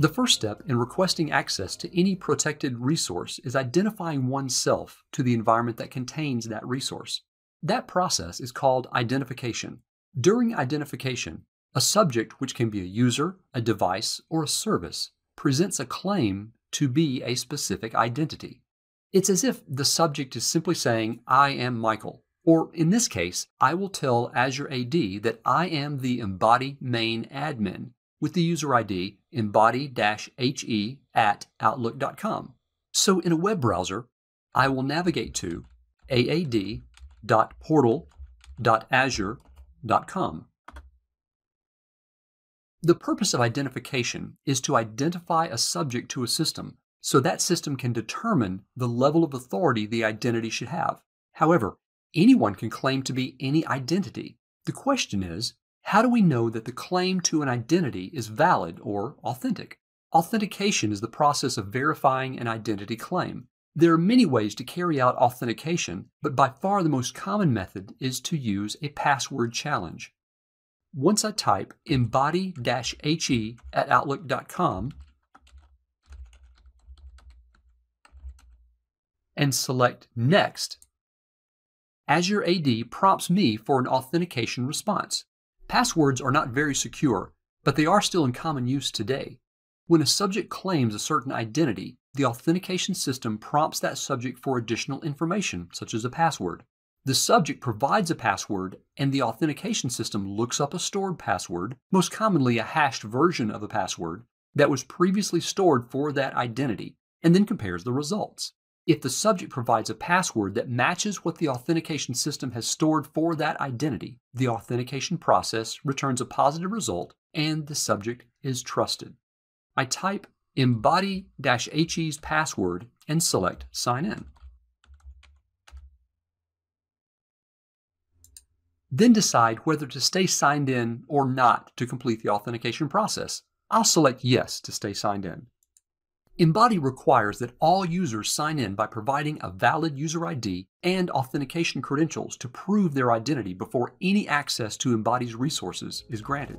The first step in requesting access to any protected resource is identifying oneself to the environment that contains that resource. That process is called identification. During identification, a subject, which can be a user, a device, or a service, presents a claim to be a specific identity. It's as if the subject is simply saying, "I am Michael," or in this case, I will tell Azure AD that I am the embody main admin with the user ID embody-he@outlook.com. So in a web browser, I will navigate to aad.portal.azure.com. The purpose of identification is to identify a subject to a system so that system can determine the level of authority the identity should have. However, anyone can claim to be any identity. The question is, how do we know that the claim to an identity is valid or authentic? Authentication is the process of verifying an identity claim. There are many ways to carry out authentication, but by far the most common method is to use a password challenge. Once I type embody-he@outlook.com and select Next, Azure AD prompts me for an authentication response. Passwords are not very secure, but they are still in common use today. When a subject claims a certain identity, the authentication system prompts that subject for additional information, such as a password. The subject provides a password, and the authentication system looks up a stored password, most commonly a hashed version of a password, that was previously stored for that identity, and then compares the results. If the subject provides a password that matches what the authentication system has stored for that identity, the authentication process returns a positive result and the subject is trusted. I type embody-he's password and select Sign In. Then decide whether to stay signed in or not to complete the authentication process. I'll select Yes to stay signed in. Embody requires that all users sign in by providing a valid user ID and authentication credentials to prove their identity before any access to Embody's resources is granted.